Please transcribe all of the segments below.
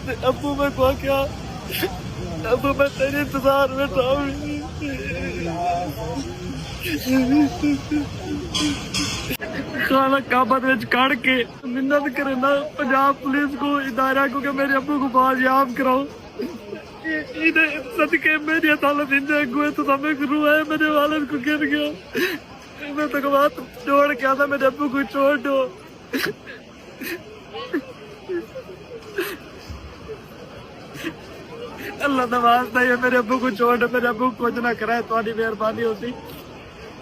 अबू मैं को क्या, अबू मैं तेरे इंतजार में था। खाना काबत में काट के मिन्नत करे ना पंजाब पुलिस को, इदारा को कि मेरे अबू को बाजियाब कराओ। सदके मेरी अदालत इंजा गुए तो समय गुरु है, मेरे वालिद को गिर गया। मैं तो बात छोड़ के आता, मेरे अबू को छोड़ दो। अल्लाह का वास्ता है मेरे अबू को छोड़, मेरे अबू को कुछ ना कराए, तुम्हारी मेहरबानी होती।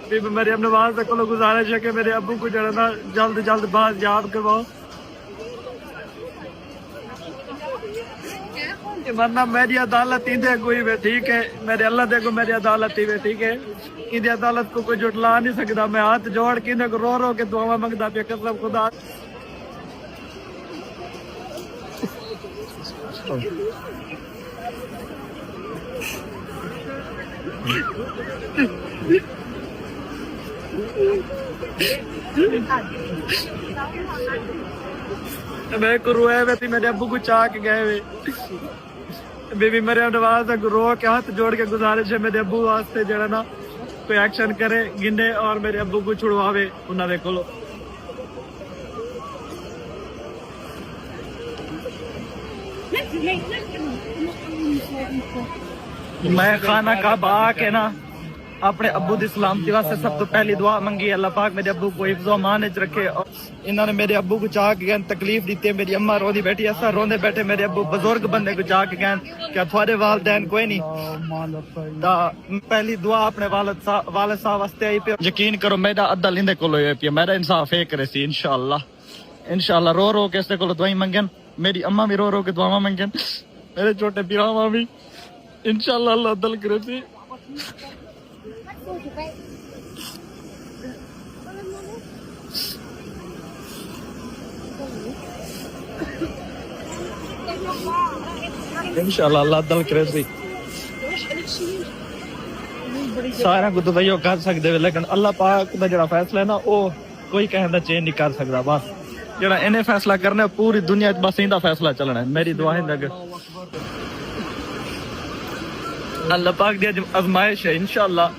मेरी अपने वास्ते को गुजारिश है कि मेरे अबू को जरा ना जल्द जल्द बात याद करवाओ, वरना मेरी अदालत इंदे कोई भी ठीक है, मेरे अल्लाह देखो मेरी अदालत ही ठीक है, इंदे अदालत को कोई जुटला नहीं सकता। मैं हाथ जोड़ के इन्हें रो रो के दुआ मंगता पे कसम खुदा। मैं रोए वे मेरे अबू को चाह के गए वे बेबी, मेरे नवाज रो के हाथ जोड़ के गुजारिश है मेरे अबू वास्ते जरा ना कोई एक्शन करे, गिने और मेरे अबू को छुड़वावे उन्होंने कोलो। मैं खाना का बा के ना अपने अबू दी सलामती वास्ते सब तो पहली दुआ मंगी, अल्लाह पाक मेरे अबू को हिफ्ज़ो अमान च रखे। और इन्होंने मेरे अबू को चाह के गए तकलीफ दी थी, मेरी अम्मा रोंदी बैठी, ऐसा रोंदे बैठे मेरे अबू बुजुर्ग बंदे को चाह के गए क्या थोड़े वालदैन कोई नहीं। पहली दुआ अपने वालिद साहब वास्ते आई पे, यकीन करो मेरा अद्दा लिंदे कोलो पे, मेरा इंसाफ है करे सी इंशाअल्लाह। इंशाअल्लाह रो रो के इससे कोलो दुआई मंगन, मेरी अम्मा भी रो रो के दुआवा मंगन, मेरे छोटे पिरावा भी इंशाअल्लाह अल्लाह अद्दल करे सी। इंशाअल्लाह अल्लाह अद्दल करे सी। सारा कुछ तो कर सकते, लेकिन अल्लाह पाक का जो फैसला है ना वो कोई कहना चेंज नहीं कर सकता। बस जो इन्हें फैसला करना पूरी दुनिया बस इंदा फैसला चलना है। मेरी दुआ है अल्लाह पाक दी आजमाइश है, इंशाअल्लाह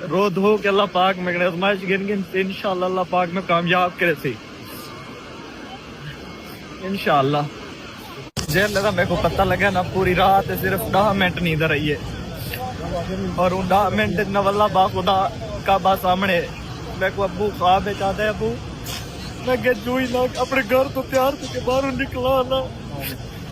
रो धो के अल्लाह पाक में आजमाइश गिन गिन से इंशाअल्लाह अल्लाह पाक में कामयाब करे सी इंशाअल्लाह। जेल लगा मेरे को पता लगा ना पूरी रात सिर्फ 10 मिनट नींद रही है, और उन 10 मिनट नवल्ला बाखुदा काबा सामने मेरे को अबू ख्वाब में चाहता है, अबू मैं चूई ना अपने घर तो प्यार करके बाहर निकला ना।